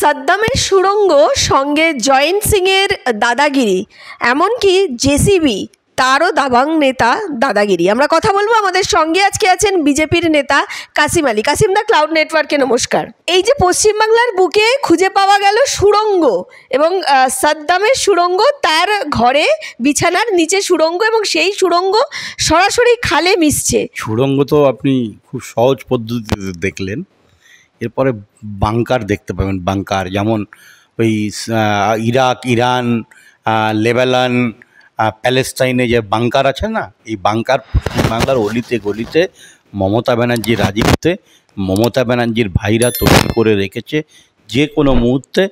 সাদ্দামের সুড়ঙ্গ, সঙ্গে জয়ন্ত সিংয়ের দাদাগিরি, এমনকি জেসিবি তারও দাবাং নেতা দাদাগিরি। আমরা কথা বলবো, আমাদের সঙ্গে আজকে আছেন বিজেপির নেতা কাসিম আলী। কাসিম দা, ক্লাউড নেটওয়ার্কে নমস্কার। এই যে পশ্চিমবাংলার বুকে খুঁজে পাওয়া গেল সুড়ঙ্গ এবং সাদ্দামের সুড়ঙ্গ, তার ঘরে বিছানার নিচে সুড়ঙ্গ এবং সেই সুড়ঙ্গ সরাসরি খালে মিশছে। সুড়ঙ্গ তো আপনি খুব সহজ পদ্ধতিতে দেখলেন। এরপরে বাংকার দেখতে পাবেন, বাংকার যেমন ওই ইরাক, ইরান, লেবানন, প্যালেস্টাইনে যে বাংকার আছে না, এই বাংকার পশ্চিমবাংলার অলিতে গলিতে মমতা ব্যানার্জির রাজনীতিতে মমতা ব্যানার্জির ভাইরা তৈরি করে রেখেছে। যে কোনো মুহূর্তে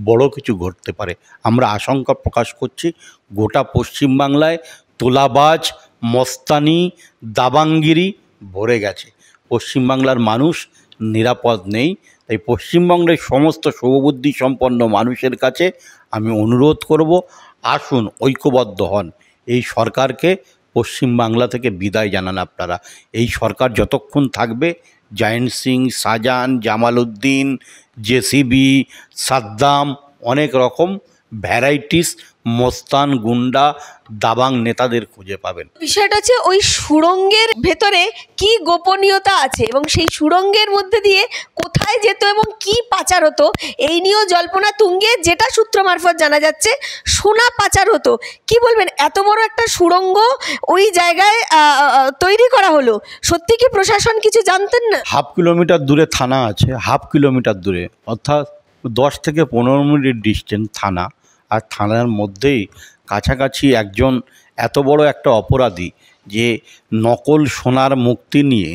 বড় কিছু ঘটতে পারে। আমরা আশঙ্কা প্রকাশ করছি, গোটা পশ্চিমবাংলায় তোলাবাজ, মস্তানি, দাবাঙ্গিরি ভরে গেছে। পশ্চিমবাংলার মানুষ নিরাপদ নেই। তাই পশ্চিমবঙ্গের সমস্ত শুভবুদ্ধি সম্পন্ন মানুষের কাছে আমি অনুরোধ করব, আসুন ঐক্যবদ্ধ হন। এই সরকারকে পশ্চিমবাংলা থেকে বিদায় জানান আপনারা। এই সরকার যতক্ষণ থাকবে, জয়ন্ত সিং, শাহজাহান, জামাল উদ্দিন, জেসিবি, সাদ্দাম, অনেক রকম ভ্যারাইটিস মস্তান, গুন্ডা, দাবাং নেতাদের খুঁজে পাবেন। বিষয়টা হচ্ছে ওই সুড়ঙ্গের ভেতরে কি গোপনীয়তা আছে এবং সেই সুড়ঙ্গের মধ্যে দিয়ে কোথায় যেত এবং কি পাচার হতো, এই নিয়েও জল্পনা তুঙ্গে। যেটা সূত্র মারফত জানা যাচ্ছে, সোনা পাচার হতো। কি বলবেন, এত বড় একটা সুড়ঙ্গ ওই জায়গায় তৈরি করা হলো, সত্যি কি প্রশাসন কিছু জানতেন না? 1/2 কিলোমিটার দূরে থানা আছে, 1/2 কিলোমিটার দূরে, অর্থাৎ 10 থেকে 15 মিনিট ডিস্টেন্স থানা। আর থানার মধ্যেই কাছাকাছি একজন এত বড় একটা অপরাধী, যে নকল সোনার মুক্তি নিয়ে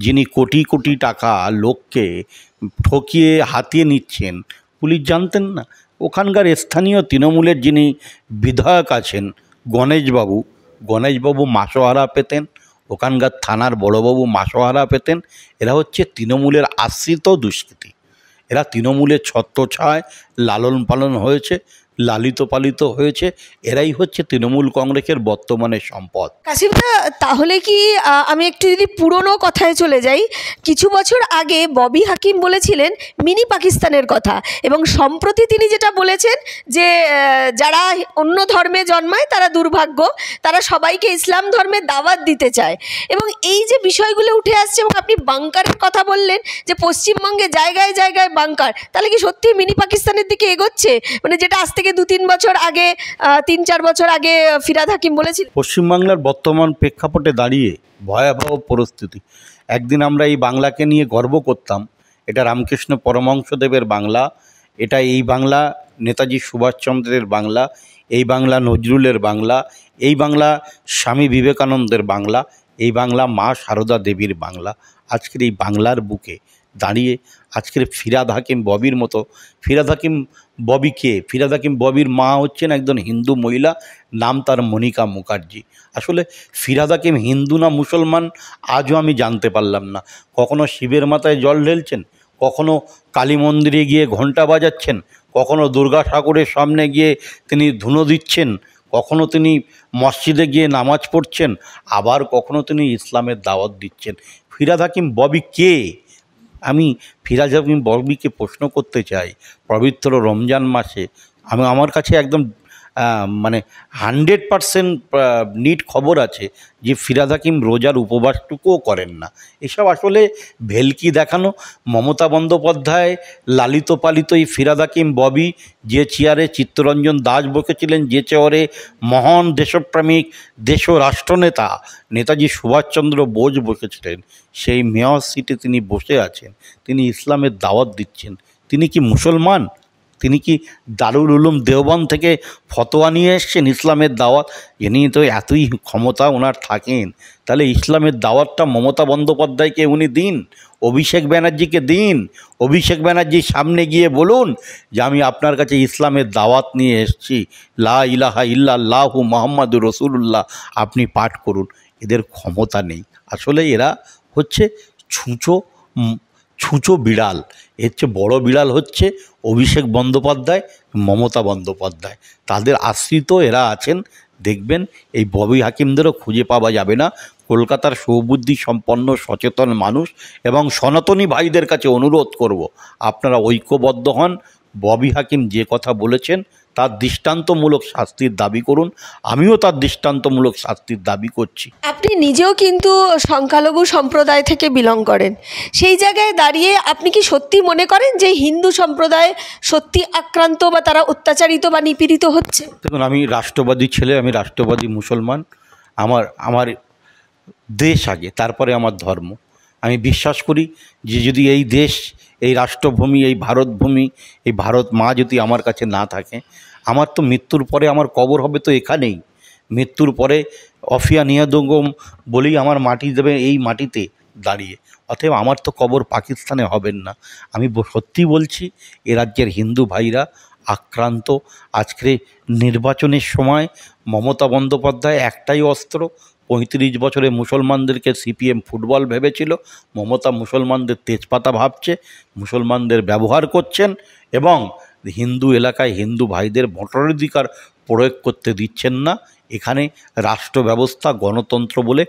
যিনি কোটি কোটি টাকা লোককে ঠকিয়ে হাতিয়ে নিচ্ছেন, পুলিশ জানতেন না? ওখানকার স্থানীয় তৃণমূলের যিনি বিধায়ক আছেন গণেশবাবু মাসোহারা পেতেন, ওখানকার থানার বড়বাবু মাসোহারা পেতেন। এরা হচ্ছে তৃণমূলের আশ্রিত দুষ্কৃতী। এরা তৃণমূলের ছত্রছায়ায় লালন পালন হয়েছে, লালিত পালিত হয়েছে। এরাই হচ্ছে তৃণমূল কংগ্রেসের বর্তমানে সম্পদ। কাসিমদা, তাহলে কি আমি একটু যদি পুরনো কথায় চলে যাই, কিছু বছর আগে ববি হাকিম বলেছিলেন মিনি পাকিস্তানের কথা, এবং সম্প্রতি তিনি যেটা বলেছেন যে যারা অন্য ধর্মে জন্মায় তারা দুর্ভাগ্য, তারা সবাইকে ইসলাম ধর্মের দাওয়াত দিতে চায়। এবং এই যে বিষয়গুলো উঠে আসছে, এবং আপনি বাংকারের কথা বললেন যে পশ্চিমবঙ্গে জায়গায় জায়গায় বাংকার, তাহলে কি সত্যি মিনি পাকিস্তানের দিকে এগোচ্ছে? মানে যেটা আজ থেকে 2-3 বছর আগে, 3-4 বছর আগে ফিরহাদ হাকিম বলেছিল। পশ্চিমবাংলার বর্তমান প্রেক্ষাপটে দাঁড়িয়ে ভয়াবহ পরিস্থিতি। একদিন আমরা এই বাংলাকে নিয়ে গর্ব করতাম, এটা রামকৃষ্ণ পরমহংসদেবের বাংলা, এটা এই বাংলা নেতাজি সুভাষচন্দ্রের বাংলা, এই বাংলা নজরুলের বাংলা, এই বাংলা স্বামী বিবেকানন্দের বাংলা, এই বাংলা মা সারদা দেবীর বাংলা। আজকের এই বাংলার বুকে দাঁড়িয়ে আজকের ফিরহাদ হাকিম ববির মতো, ফিরহাদ হাকিম ববি কে? ফিরহাদ হাকিম ববির মা হচ্ছেন একজন হিন্দু মহিলা, নাম তার মনিকা মুখার্জি। আসলে ফিরহাদ হাকিম হিন্দু না মুসলমান আজও আমি জানতে পারলাম না। কখনো শিবের মাথায় জল ঢেলছেন, কখনো কালী মন্দিরে গিয়ে ঘণ্টা বাজাচ্ছেন, কখনো দুর্গা ঠাকুরের সামনে গিয়ে তিনি ধুনো দিচ্ছেন, কখনো তিনি মসজিদে গিয়ে নামাজ পড়ছেন, আবার কখনো তিনি ইসলামের দাওয়াত দিচ্ছেন। ফিরহাদ হাকিম ববি কে? আমি ফিরহাদ হাকিম ববিকে প্রশ্ন করতে চাই, পবিত্র রমজান মাসে আমার কাছে একদম 100% নিট খবর আছে যে ফিরহাদ হাকিম রোজার উপবাসটুকুও করেন না। এসব আসলে ভেলকি দেখানো। মমতা বন্দ্যোপাধ্যায় লালিত পালিত এই ফিরহাদ হাকিম ববি, যে চেয়ারে চিত্তরঞ্জন দাস বসেছিলেন, যে চেয়ারে মহান দেশপ্রেমিক দেশ ও রাষ্ট্রনেতা নেতাজি সুভাষচন্দ্র বোস বসেছিলেন, সেই মেয়র সিটে তিনি বসে আছেন। তিনি ইসলামের দাওয়াত দিচ্ছেন। তিনি কি মুসলমান? তিনি কি দারুল উলুম দেওবন্দ থেকে ফতোয়া নিয়ে এসছেন ইসলামের দাওয়াত? এ নিয়ে তো এতই ক্ষমতা ওনার থাকেন, তাহলে ইসলামের দাওয়াতটা মমতা বন্দ্যোপাধ্যায়কে উনি দিন, অভিষেক ব্যানার্জিকে দিন। অভিষেক ব্যানার্জির সামনে গিয়ে বলুন যে আমি আপনার কাছে ইসলামের দাওয়াত নিয়ে এসেছি, লা ইলাহা ইল্লাল্লাহু মুহাম্মাদুর রাসূলুল্লাহ, আপনি পাঠ করুন। এদের ক্ষমতা নেই। আসলে এরা হচ্ছে ছুঁচো বিড়াল। এর চেয়ে বড় বিড়াল হচ্ছে অভিষেক বন্দ্যোপাধ্যায়, মমতা বন্দ্যোপাধ্যায়, তাদের আশ্রিত এরা আছেন। দেখবেন এই ববি হাকিমদেরও খুঁজে পাওয়া যাবে না। কলকাতার সুবুদ্ধি সম্পন্ন সচেতন মানুষ এবং সনাতনী ভাইদের কাছে অনুরোধ করব, আপনারা ঐক্যবদ্ধ হন, ববি হাকিম যে কথা বলেছেন তার দৃষ্টান্তমূলক শাস্তির দাবি করুন, আমিও তার দৃষ্টান্তমূলক শাস্তির দাবি করছি। আপনি নিজেও কিন্তু সংখ্যালঘু সম্প্রদায় থেকে বিলং করেন, সেই জায়গায় দাঁড়িয়ে আপনি কি সত্যি মনে করেন যে হিন্দু সম্প্রদায় সত্যি আক্রান্ত বা তারা অত্যাচারিত বা নিপীড়িত হচ্ছে? দেখুন, আমি রাষ্ট্রবাদী ছেলে, আমি রাষ্ট্রবাদী মুসলমান। আমার দেশ আগে, তারপরে আমার ধর্ম। আমি বিশ্বাস করি যে যদি এই দেশ, এই রাষ্ট্রভূমি, এই ভারতভূমি, এই ভারত মা যদি আমার কাছে না থাকে, আমার তো মৃত্যুর পরে আমার কবর হবে তো এখানেই। মৃত্যুর পরে অফিয়া নিয়াদুগম বলেই আমার মাটি দেবে এই মাটিতে দাঁড়িয়ে। অতএব আমার তো কবর পাকিস্তানে হবেন না। আমি সত্যি বলছি, এ রাজ্যের হিন্দু ভাইরা আক্রান্ত। আজকে নির্বাচনের সময় মমতা বন্দ্যোপাধ্যায় একটাই অস্ত্র, 35 বছরে মুসলমানদেরকে সিপিএম ফুটবল ভেবেছিল, মমতা মুসলমানদের তেজপাতা ভাবছে, মুসলমানদের ব্যবহার করছেন এবং হিন্দু এলাকায় হিন্দু ভাইদের ভোটাধিকার প্রয়োগ করতে দিচ্ছেন না। এখানে রাষ্ট্র ব্যবস্থা, গণতন্ত্র বলে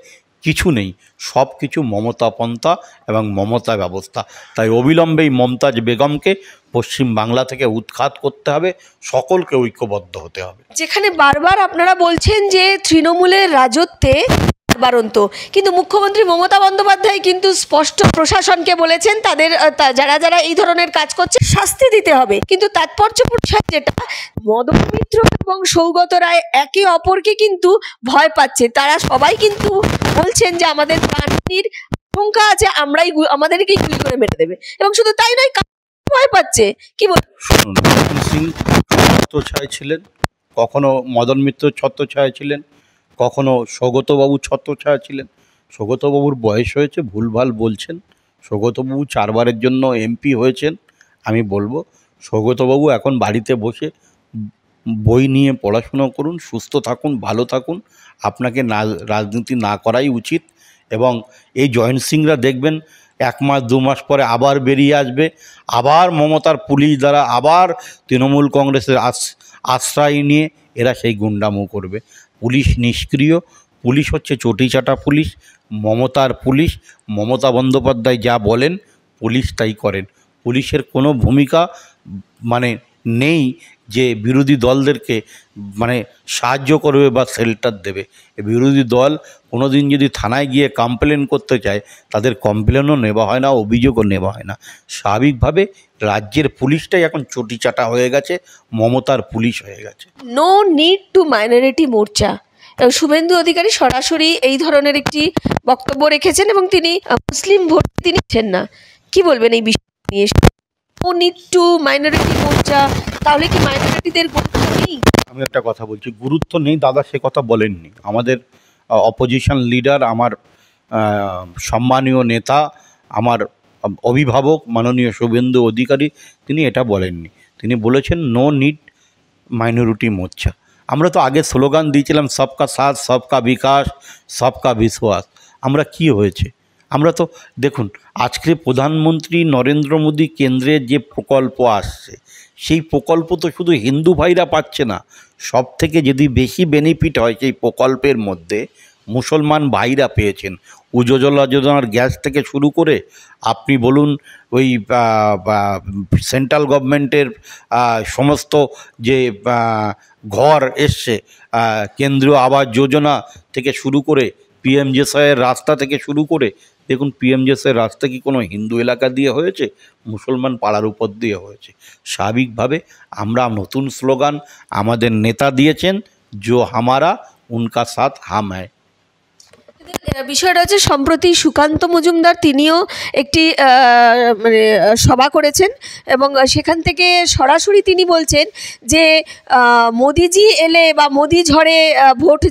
কিছু নেই, সব কিছু মমতাপন্থা এবং মমতা ব্যবস্থা। তাই অবিলম্বেই মমতাজ বেগমকে পশ্চিম বাংলা থেকে উৎখাত করতে হবে, সকলকে ঐক্যবদ্ধ হতে হবে। যেখানে বারবার আপনারা বলছেন যে তৃণমূলের রাজত্বে বারন্ত, কিন্তু মুখ্যমন্ত্রী মমতা বন্দ্যোপাধ্যায় কিন্তু স্পষ্ট প্রশাসনকে বলেছেন তাদের যারা যারা এই ধরনের কাজ করছে শাস্তি দিতে হবে। কিন্তু তাৎপর্যপূর্ণ বিষয় যেটা, মদন মিত্র এবং সৌগত রায় একে অপরকে কিন্তু ভয় পাচ্ছে। তারা সবাই কিন্তু বলছেন যে আমাদের প্রাণীর আশঙ্কা আছে, আমাদেরকেই গুলি করে মেরে দেবে। এবং শুধু তাই নয়, ভয় পাচ্ছে। কি বল? শুনুন, মনমোহন সিং ছত্রছায়ায় ছিলেন, কখনো মদন মিত্র ছত্রছায়ায় ছিলেন, কখনো সৌগতবাবু ছত্রছায়া ছিলেন। সৌগতবাবুর বয়স হয়েছে, ভুলভাল বলছেন। সৌগতবাবু 4 বারের জন্য এমপি হয়েছেন। আমি বলবো সৌগতবাবু এখন বাড়িতে বসে বই নিয়ে পড়াশুনো করুন, সুস্থ থাকুন, ভালো থাকুন। আপনাকে রাজনীতি না করাই উচিত। এবং এই জয়েন্ট সিংরা দেখবেন 1 মাস 2 মাস পরে আবার বেরিয়ে আসবে, আবার মমতার পুলিশ দ্বারা, আবার তৃণমূল কংগ্রেসের আশ্রয় নিয়ে এরা সেই গুন্ডামো করবে। পুলিশ নিষ্ক্রিয়, পুলিশ হচ্ছে চটিচাটা পুলিশ, মমতার পুলিশ। মমতা বন্দ্যোপাধ্যায় যা বলেন পুলিশ তাই করেন। পুলিশের কোনো ভূমিকা মানে নেই যে বিরোধী দলদেরকে মানে সাহায্য করবে বা শেল্টার দেবে। বিরোধী দল কোনো দিন যদি থানায় গিয়ে কমপ্লেন করতে চায়, তাদের কমপ্লেনও নেওয়া হয় না, অভিযোগও নেওয়া হয় না। স্বাভাবিকভাবে রাজ্যের পুলিশটাই এখন চটিচাটা হয়ে গেছে, মমতার পুলিশ হয়ে গেছে। নো নিড টু মাইনরিটি মোর্চা, শুভেন্দু অধিকারী সরাসরি এই ধরনের একটি বক্তব্য রেখেছেন এবং তিনি মুসলিম ভোট তিনি নিচ্ছেন না। কি বলবেন এই বিষয় নিয়ে? নো নিড টু মাইনরিটি মোর্চা, তাহলে কি মাইনরিটিদের গুরুত্ব নেই? আমি একটা কথা বলছি, গুরুত্ব নেই দাদা সে কথা বলেননি। আমাদের অপোজিশন লিডার, আমার সম্মানীয় নেতা, আমার অভিভাবক মাননীয় শুভেন্দু অধিকারী, তিনি এটা বলেননি। তিনি বলেছেন নো নিড মাইনরিটি মোর্চা। আমরা তো আগে স্লোগান দিয়েছিলাম সবকা সাথ, সবকা বিকাশ, সবকা বিশ্বাস। আমরা কি হয়েছে? আমরা তো দেখুন, আজকে প্রধানমন্ত্রী নরেন্দ্র মোদী কেন্দ্রের যে প্রকল্প আসছে, সেই প্রকল্প তো শুধু হিন্দু ভাইরা পাচ্ছে না, সব থেকে যদি বেশি বেনিফিট হয় সেই প্রকল্পের মধ্যে মুসলমান ভাইরা পেয়েছেন। উজ্জ্বলা যোজনার গ্যাস থেকে শুরু করে আপনি বলুন ওই সেন্ট্রাল গভর্নমেন্টের সমস্ত যে ঘর এসছে, কেন্দ্রীয় আবাস যোজনা থেকে শুরু করে পিএমজেসওয়াইয়ের রাস্তা থেকে শুরু করে, দেখুন পিএমজেসওয়াইয়ের রাস্তা কি কোনো হিন্দু এলাকা দিয়ে হয়েছে? মুসলমান পাড়ার উপর দিয়ে হয়েছে। স্বাভাবিকভাবে আমরা নতুন স্লোগান আমাদের নেতা দিয়েছেন, जो हमारा उनका साथ हम है। বিষয়টা হচ্ছে, সম্প্রতি সুকান্ত মজুমদার তিনিও একটি মানে সভা করেছেন এবং সেখান থেকে সরাসরি তিনি বলছেন যে মোদিজি এলে বা মোদি ঝড়ে ভোট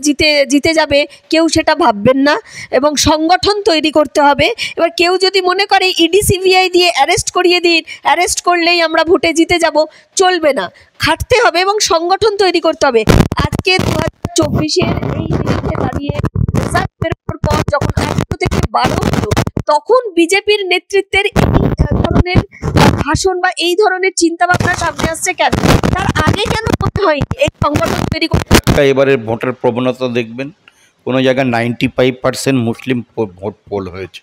জিতে যাবে, কেউ সেটা ভাববেন না এবং সংগঠন তৈরি করতে হবে। এবার কেউ যদি মনে করে ইডি সিবিআই দিয়ে অ্যারেস্ট করিয়ে দিন, অ্যারেস্ট করলেই আমরা ভোটে জিতে যাব, চলবে না। খাটতে হবে এবং সংগঠন তৈরি করতে হবে। আজকে 2024-এর এই দিনে দাঁড়িয়ে পর যখন 18 থেকে 12 হলো, তখন বিজেপির নেতৃত্বের এই ধরনের ভাষণ বা এই ধরনের চিন্তা ভাবনা সামনে আসছে কেন? তার আগে কেন মনে হয়নি এই সংগঠন তৈরি করতে? এবারের ভোটের প্রবণতা দেখবেন, কোনো জায়গায় 95% মুসলিম ভোট পোল হয়েছে।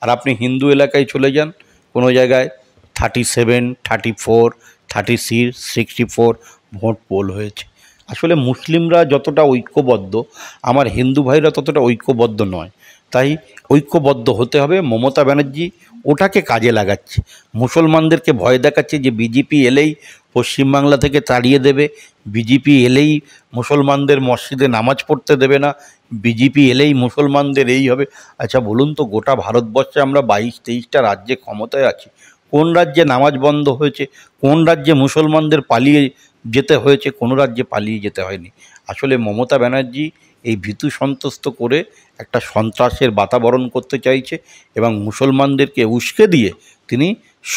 আর আপনি হিন্দু এলাকায় চলে যান, কোনো জায়গায় 37, 34, 64 ভোট পোল হয়েছে। আসলে মুসলিমরা যতটা ঐক্যবদ্ধ, আমার হিন্দু ভাইরা ততটা ঐক্যবদ্ধ নয়। তাই ঐক্যবদ্ধ হতে হবে। মমতা ব্যানার্জি ওটাকে কাজে লাগাচ্ছে, মুসলমানদেরকে ভয় দেখাচ্ছে যে বিজেপি এলেই পশ্চিমবাংলা থেকে তাড়িয়ে দেবে, বিজেপি এলেই মুসলমানদের মসজিদে নামাজ পড়তে দেবে না, বিজেপি এলেই মুসলমানদের এই হবে। আচ্ছা বলুন তো, গোটা ভারতবর্ষে আমরা 22-23টা রাজ্যে ক্ষমতায় আছি, কোন রাজ্যে নামাজ বন্ধ হয়েছে? কোন রাজ্যে মুসলমানদের পালিয়ে যেতে হয়েছে? কোনো রাজ্যে পালিয়ে যেতে হয়নি। আসলে মমতা ব্যানার্জি এই ভীতু সন্ত্রস্ত করে একটা সন্ত্রাসের বাতাবরণ করতে চাইছে এবং মুসলমানদেরকে উস্কে দিয়ে তিনি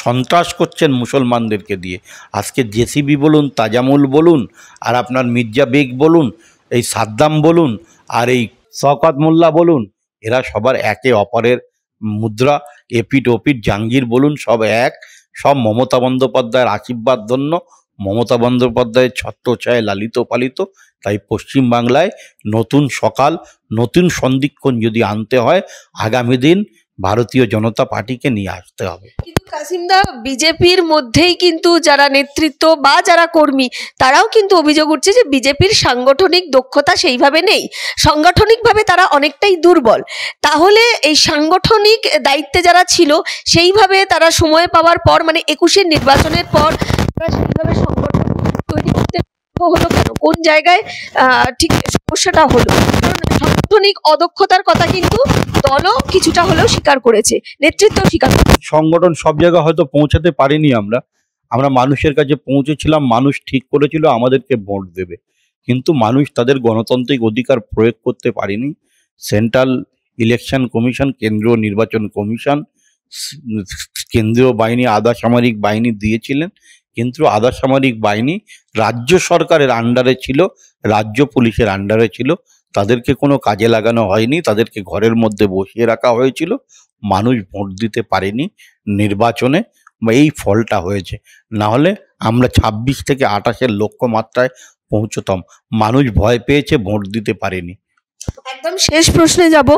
সন্ত্রাস করছেন মুসলমানদেরকে দিয়ে। আজকে জেসিবি বলুন, তাজামুল বলুন, আর আপনার মির্জা বেগ বলুন, এই সাদ্দাম বলুন, আর এই শওকত মোল্লা বলুন, এরা সবার একে অপরের মুদ্রা। এপিঠ ওপিঠ জাহাঙ্গীর বলুন, সব এক, সব মমতা বন্দ্যোপাধ্যায়ের আশীর্বাদ ধন্য, মমতা বন্দ্যোপাধ্যায়ের ছত্রছায়ায় লালিত পালিত। তাই পশ্চিমবাংলায় নতুন সকাল, নতুন সন্ধিক্ষণ যদি আনতে হয়, আগামী দিন ভারতীয় জনতা পার্টিকে নিয়ে আসতে হবে। কিন্তু কাসিমদা, বিজেপির মধ্যেই কিন্তু যারা নেতৃত্ব বা যারা কর্মী, তারাও কিন্তু অভিযোগ উঠছে যে বিজেপির সাংগঠনিক দক্ষতা সেইভাবে নেই, সাংগঠনিকভাবে তারা অনেকটাই দুর্বল। তাহলে এই সাংগঠনিক দায়িত্বে যারা ছিল, সেইভাবে তারা সময় পাওয়ার পর, মানে 21-এর নির্বাচনের পর তারা সেইভাবে সংগঠন তৈরি করতে হলো কেন? কোন জায়গায় ঠিক সমস্যাটা হলো? কারণ সাংগঠনিক অদক্ষতার কথা কিন্তু দলও কিছুটা হলেও স্বীকার করেছে, নেতৃত্ব স্বীকার করেছে। সংগঠন সব জায়গায় হয়তো পৌঁছাতে পারিনি আমরা মানুষের কাছে পৌঁছেছিলাম, মানুষ ঠিক করেছিল আমাদেরকে ভোট দেবে, কিন্তু মানুষ তাদের গণতান্ত্রিক অধিকার প্রয়োগ করতে পারেনি। সেন্ট্রাল ইলেকশন কমিশন, কেন্দ্রীয় নির্বাচন কমিশন, কেন্দ্রীয় বাহিনী, আধা সামরিক বাহিনী দিয়েছিলেন, কিন্তু আধা সামরিক বাহিনী রাজ্য সরকারের আন্ডারে ছিল, রাজ্য পুলিশের আন্ডারে ছিল, তাদেরকে কোনো কাজে লাগানো হয়নি, তাদেরকে ঘরের মধ্যে বসিয়ে রাখা হয়েছিল। মানুষ ভোট দিতে পারেনি নির্বাচনে, এই ফলটা হয়েছে। না হলে আমরা 26 থেকে 28-এর লক্ষ্যমাত্রায় পৌঁছতাম। মানুষ ভয় পেয়েছে, ভোট দিতে পারেনি। একদম শেষ প্রশ্নে যাব,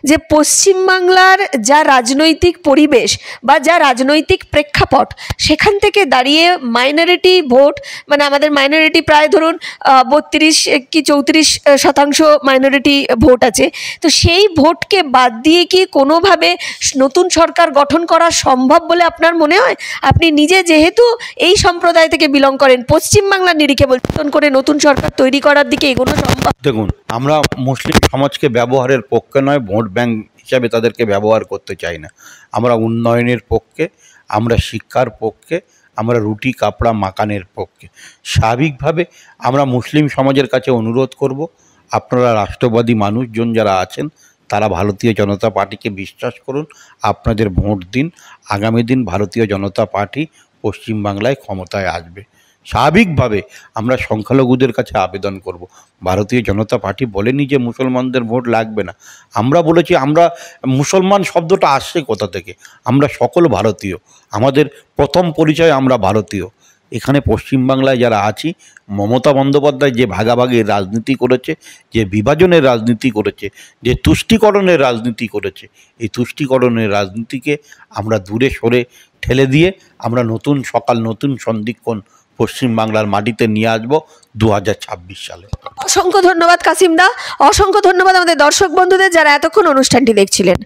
যে পশ্চিমবাংলার যা রাজনৈতিক পরিবেশ বা যা রাজনৈতিক প্রেক্ষাপট, সেখান থেকে দাঁড়িয়ে মাইনরিটি ভোট, মানে আমাদের মাইনরিটি প্রায় ধরুন 32 কি 34% মাইনরিটি ভোট আছে, তো সেই ভোটকে বাদ দিয়ে কি কোনোভাবে নতুন সরকার গঠন করা সম্ভব বলে আপনার মনে হয়? আপনি নিজে যেহেতু এই সম্প্রদায় থেকে বিলং করেন, পশ্চিমবাংলার নিরিখে বলছেন, করে নতুন সরকার তৈরি করার দিকে এগোনো সম্ভব? দেখুন, আমরা মুসলিম সমাজকে ব্যবহারের পক্ষে নয়, ভোট ব্যাংক হিসাবে তাদেরকে ব্যবহার করতে চাই না। আমরা উন্নয়নের পক্ষে, আমরা শিক্ষার পক্ষে, আমরা রুটি কাপড়া মাকানের পক্ষে। স্বাভাবিকভাবে আমরা মুসলিম সমাজের কাছে অনুরোধ করব, আপনারা রাষ্ট্রবাদী মানুষজন যারা আছেন, তারা ভারতীয় জনতা পার্টিকে বিশ্বাস করুন, আপনাদের ভোট দিন। আগামী দিন ভারতীয় জনতা পার্টি পশ্চিমবাংলায় ক্ষমতায় আসবে। স্বাভাবিকভাবে আমরা সংখ্যালঘুদের কাছে আবেদন করব। ভারতীয় জনতা পার্টি বলেনি যে মুসলমানদের ভোট লাগবে না, আমরা বলেছি আমরা মুসলমান শব্দটা আসছে কোথা থেকে? আমরা সকল ভারতীয়, আমাদের প্রথম পরিচয় আমরা ভারতীয়। এখানে পশ্চিমবাংলায় যারা আছি, মমতা বন্দ্যোপাধ্যায় যে ভাগাভাগির রাজনীতি করেছে, যে বিভাজনের রাজনীতি করেছে, যে তুষ্টিকরণের রাজনীতি করেছে, এই তুষ্টিকরণের রাজনীতিকে আমরা দূরে সরে ঠেলে দিয়ে আমরা নতুন সকাল, নতুন সন্ধিক্ষণ পশ্চিমবাংলার মাটিতে নিয়ে আসবো 2026 সালে। অসংখ্য ধন্যবাদ কাসিমদা, অসংখ্য ধন্যবাদ আমাদের দর্শক বন্ধুদের যারা এতক্ষণ অনুষ্ঠানটি দেখছিলেন।